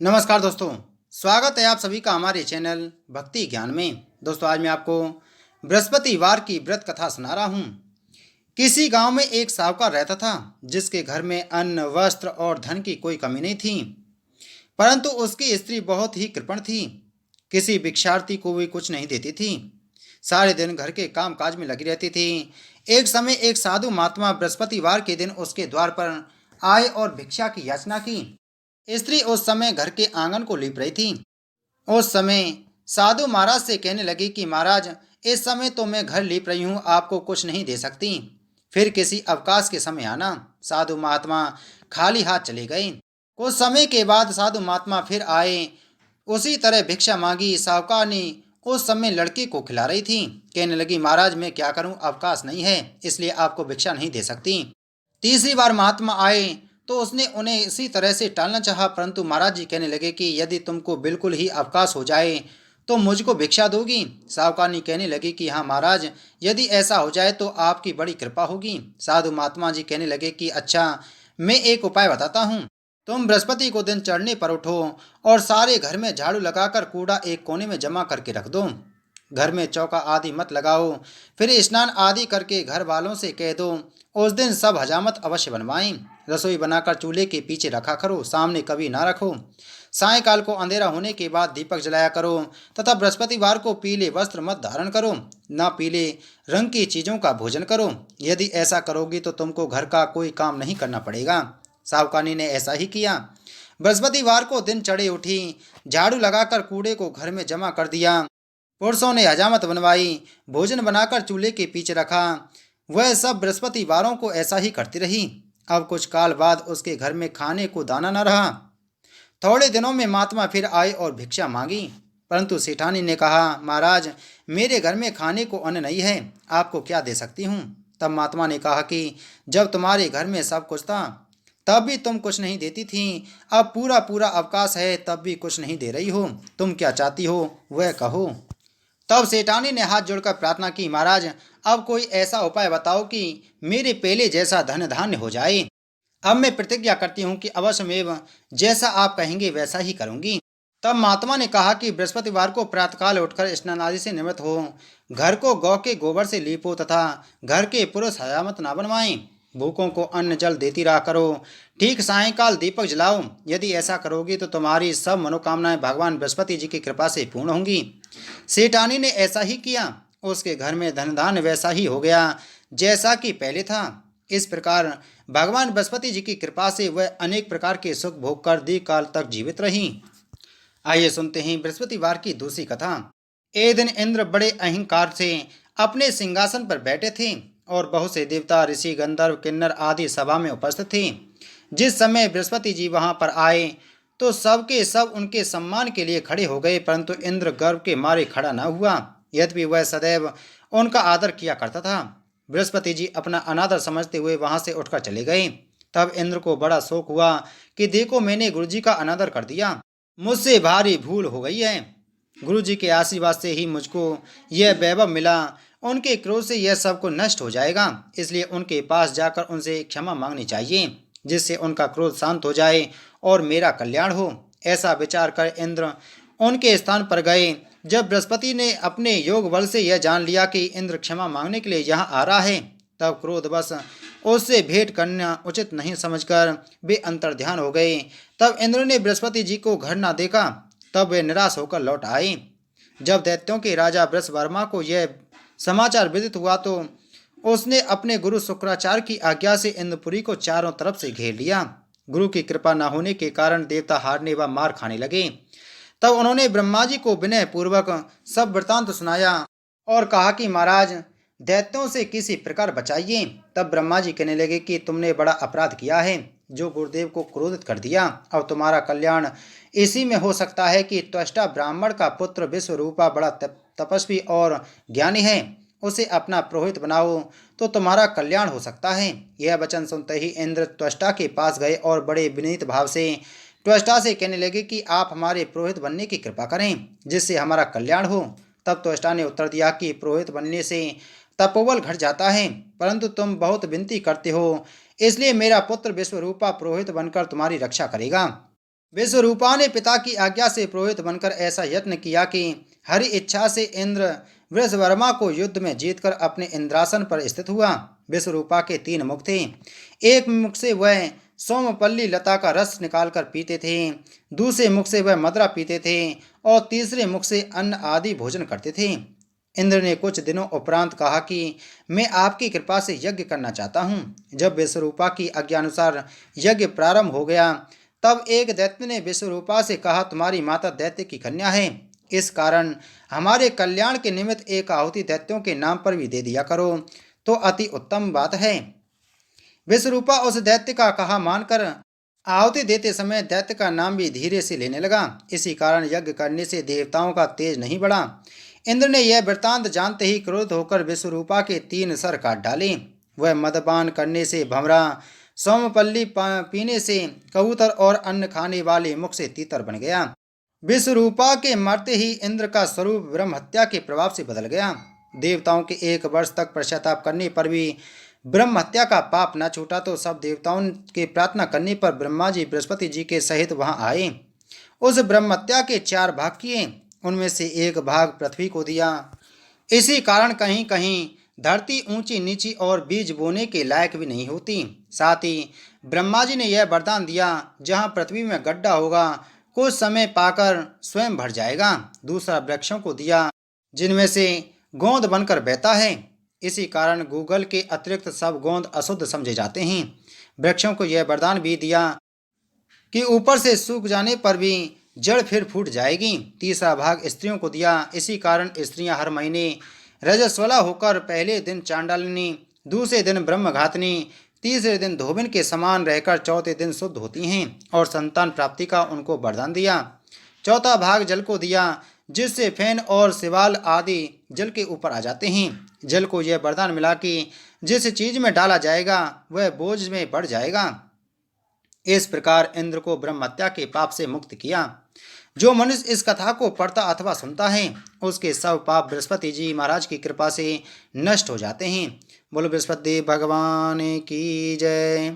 नमस्कार दोस्तों। स्वागत है आप सभी का हमारे चैनल भक्ति ज्ञान में। दोस्तों, आज मैं आपको बृहस्पतिवार की व्रत कथा सुना रहा हूँ। किसी गांव में एक साहूकार रहता था, जिसके घर में अन्न, वस्त्र और धन की कोई कमी नहीं थी। परंतु उसकी स्त्री बहुत ही कृपण थी। किसी भिक्षार्थी को भी कुछ नहीं देती थी। सारे दिन घर के काम काज में लगी रहती थी। एक समय एक साधु महात्मा बृहस्पतिवार के दिन उसके द्वार पर आए और भिक्षा की याचना की। स्त्री उस समय घर के आंगन को लीप रही थी। उस समय साधु महाराज से कहने लगी कि महाराज, इस समय तो मैं घर लीप रही हूँ, आपको कुछ नहीं दे सकती। फिर किसी अवकाश के समय आना। साधु महात्मा खाली हाथ चले गए। कुछ समय के बाद साधु महात्मा फिर आए। उसी तरह भिक्षा मांगी। साहूकार ने उस समय लड़की को खिला रही थी। कहने लगी, महाराज मैं क्या करूं, अवकाश नहीं है, इसलिए आपको भिक्षा नहीं दे सकती। तीसरी बार महात्मा आए तो उसने उन्हें इसी तरह से टालना चाहा, परंतु महाराज जी कहने लगे कि यदि तुमको बिल्कुल ही अवकाश हो जाए तो मुझको भिक्षा दोगी। साहूकारनी कहने लगी कि हाँ महाराज, यदि ऐसा हो जाए तो आपकी बड़ी कृपा होगी। साधु महात्मा जी कहने लगे कि अच्छा, मैं एक उपाय बताता हूँ। तुम बृहस्पति को दिन चढ़ने पर उठो और सारे घर में झाड़ू लगाकर कूड़ा एक कोने में जमा करके रख दो। घर में चौका आदि मत लगाओ। फिर स्नान आदि करके घर वालों से कह दो उस दिन सब हजामत अवश्य बनवाएं। रसोई बनाकर चूल्हे के पीछे रखा करो, सामने कभी ना रखो। सायंकाल को अंधेरा होने के बाद दीपक जलाया करो तथा बृहस्पतिवार को पीले वस्त्र मत धारण करो, ना पीले रंग की चीज़ों का भोजन करो। यदि ऐसा करोगी तो तुमको घर का कोई काम नहीं करना पड़ेगा। सावकानी ने ऐसा ही किया। बृहस्पतिवार को दिन चढ़े उठी, झाड़ू लगाकर कूड़े को घर में जमा कर दिया। पुरुषों ने हजामत बनवाई, भोजन बनाकर चूल्हे के पीछे रखा। वह सब बृहस्पतिवारों को ऐसा ही करती रही। अब कुछ काल बाद उसके घर में खाने को दाना न रहा। थोड़े दिनों में महात्मा फिर आए और भिक्षा मांगी, परंतु सेठानी ने कहा, महाराज मेरे घर में खाने को अन्न नहीं है, आपको क्या दे सकती हूँ। तब महात्मा ने कहा कि जब तुम्हारे घर में सब कुछ था तब भी तुम कुछ नहीं देती थी। अब पूरा पूरा अवकाश है तब भी कुछ नहीं दे रही हो। तुम क्या चाहती हो वह कहो। तब सेठानी ने हाथ जोड़कर प्रार्थना की, महाराज अब कोई ऐसा उपाय बताओ कि मेरे पहले जैसा धन धान्य हो जाए। अब मैं प्रतिज्ञा करती हूँ कि अवश्यमेव जैसा आप कहेंगे वैसा ही करूँगी। तब महात्मा ने कहा कि बृहस्पतिवार को प्रातःकाल उठकर स्नान आदि से निवृत्त हो, घर को गौ के गोबर से लीपो तथा घर के पुरुष हजामत ना बनवाएं। भूखों को अन्न जल देती रहा करो। ठीक सायंकाल दीपक जलाओ। यदि ऐसा करोगी तो तुम्हारी सब मनोकामनाएं भगवान बृहस्पति जी की कृपा से पूर्ण होंगी। सेठानी ने ऐसा ही किया। उसके घर में धन धान्य वैसा ही हो गया जैसा कि पहले था। इस प्रकार भगवान बृहस्पति जी की कृपा से वह अनेक प्रकार के सुख भोग कर दीर्घ काल तक जीवित रही। आइए सुनते हैं बृहस्पतिवार की दूसरी कथा। एक दिन इंद्र बड़े अहंकार से अपने सिंहासन पर बैठे थे और बहुत से देवता, ऋषि, गंधर्व, किन्नर आदि सभा में उपस्थित थे। जिस समय बृहस्पति जी वहां पर आए तो सबके सब उनके सम्मान के लिए खड़े हो गए, परंतु इंद्र गर्व के मारे खड़ा न हुआ। यद्यपि वह सदैव उनका आदर किया करता था। बृहस्पति जी अपना अनादर समझते हुए वहां से उठकर चले गए। तब इंद्र को बड़ा शोक हुआ कि देखो, मैंने गुरु जी का अनादर कर दिया, मुझसे भारी भूल हो गई है। गुरु जी के आशीर्वाद से ही मुझको यह वैभव मिला। उनके क्रोध से यह सब को नष्ट हो जाएगा, इसलिए उनके पास जाकर उनसे क्षमा मांगनी चाहिए, जिससे उनका क्रोध शांत हो जाए और मेरा कल्याण हो। ऐसा विचार कर इंद्र उनके स्थान पर गए। जब बृहस्पति ने अपने योग बल से यह जान लिया कि इंद्र क्षमा मांगने के लिए यहाँ आ रहा है, तब क्रोधवश उससे भेंट करना उचित नहीं समझकर वे अंतर्ध्यान हो गए। तब इंद्र ने बृहस्पति जी को घर न देखा। तब वे निराश होकर लौट आए। जब दैत्यों के राजा बृहस्पवर्मा को यह समाचार विदित हुआ तो उसने अपने गुरु शुक्राचार्य की आज्ञा से इंद्रपुरी को चारों तरफ से घेर लिया। गुरु की कृपा न होने के कारण देवता हारने व मार खाने लगे। तब उन्होंने ब्रह्मा जी को विनय पूर्वक सब वृतांत सुनाया और कहा कि महाराज दैत्यों से किसी प्रकार बचाइए। तब ब्रह्मा जी कहने लगे कि तुमने बड़ा अपराध किया है, जो गुरुदेव को क्रोधित कर दिया। अब तुम्हारा कल्याण इसी में हो सकता है कि त्वष्टा ब्राह्मण का पुत्र विश्वरूपा बड़ा तपस्वी और ज्ञानी है, उसे अपना पुरोहित बनाओ तो तुम्हारा कल्याण हो सकता है। यह वचन सुनते ही इंद्र त्वष्टा के पास गए और बड़े विनीत भाव से त्वष्टा से कहने लगे कि आप हमारे पुरोहित बनने की कृपा करें, जिससे हमारा कल्याण हो। तब त्वष्टा ने उत्तर दिया कि पुरोहित बनने से तपोबल घट जाता है, परंतु तुम बहुत विनती करते हो, इसलिए मेरा पुत्र विश्वरूपा पुरोहित बनकर तुम्हारी रक्षा करेगा। विश्वरूपा ने पिता की आज्ञा से पुरोहित बनकर ऐसा यत्न किया कि हरि इच्छा से इंद्र वृषवर्मा को युद्ध में जीतकर अपने इंद्रासन पर स्थित हुआ। विश्वरूपा के 3 मुख थे। एक मुख से वह सोमपल्ली लता का रस निकालकर पीते थे, दूसरे मुख से वह मदरा पीते थे और तीसरे मुख से अन्न आदि भोजन करते थे। इंद्र ने कुछ दिनों उपरांत कहा कि मैं आपकी कृपा से यज्ञ करना चाहता हूँ। जब विश्वरूपा की आज्ञानुसार यज्ञ प्रारंभ हो गया, तब एक दैत्य ने विश्वरूपा से कहा, तुम्हारी माता दैत्य की कन्या है, इस कारण हमारे कल्याण के निमित्त एक आहुति दैत्यों के नाम पर भी दे दिया करो तो अति उत्तम बात है। विश्वरूपा उस दैत्य का कहा मानकर आहुति देते समय दैत्य का नाम भी धीरे से लेने लगा। इसी कारण यज्ञ करने से देवताओं का तेज नहीं बढ़ा। इंद्र ने यह वृत्तांत जानते ही क्रोध होकर विश्वरूपा के 3 सर काट डाले। वह मदपान करने से भंवरा, सोमपल्ली पीने से कबूतर और अन्न खाने वाले मुख से तीतर बन गया। विश्वरूपा के मरते ही इंद्र का स्वरूप ब्रह्म हत्या के प्रभाव से बदल गया। देवताओं के 1 वर्ष तक पश्चाताप करने पर भी ब्रह्म हत्या का पाप न छूटा तो सब देवताओं के प्रार्थना करने पर ब्रह्मा जी बृहस्पति जी के सहित वहां आए। उस ब्रह्म हत्या के 4 भाग किए, उनमें से 1 भाग पृथ्वी को दिया। इसी कारण कहीं कहीं धरती ऊंची नीची और बीज बोने के लायक भी नहीं होती। साथ ही ब्रह्मा जी ने यह वरदान दिया, जहां पृथ्वी में गड्ढा होगा कुछ समय पाकर स्वयं भर जाएगा। दूसरा वृक्षों को दिया, जिनमें से गोंद बनकर बहता है। इसी कारण गूगल के अतिरिक्त सब गोंद अशुद्ध समझे जाते हैं। वृक्षों को यह वरदान भी दिया कि ऊपर से सूख जाने पर भी जड़ फिर फूट जाएगी। तीसरा भाग स्त्रियों को दिया। इसी कारण स्त्रियां हर महीने रजस्वला होकर पहले दिन चांडालिनी, दूसरे दिन ब्रह्मघातिनी, तीसरे दिन धोबिन के समान रहकर चौथे दिन शुद्ध होती हैं और संतान प्राप्ति का उनको वरदान दिया। चौथा भाग जल को दिया, जिससे फैन और सिवाल आदि जल के ऊपर आ जाते हैं। जल को यह वरदान मिला कि जिस चीज में डाला जाएगा वह बोझ में बढ़ जाएगा। इस प्रकार इंद्र को ब्रह्म हत्या के पाप से मुक्त किया। जो मनुष्य इस कथा को पढ़ता अथवा सुनता है, उसके सब पाप बृहस्पति जी महाराज की कृपा से नष्ट हो जाते हैं। बोलो बृहस्पति देव भगवान की जय।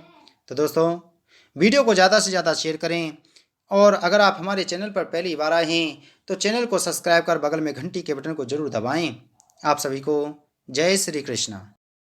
तो दोस्तों, वीडियो को ज़्यादा से ज़्यादा शेयर करें और अगर आप हमारे चैनल पर पहली बार आए हैं तो चैनल को सब्सक्राइब कर बगल में घंटी के बटन को जरूर दबाएं। आप सभी को जय श्री कृष्ण।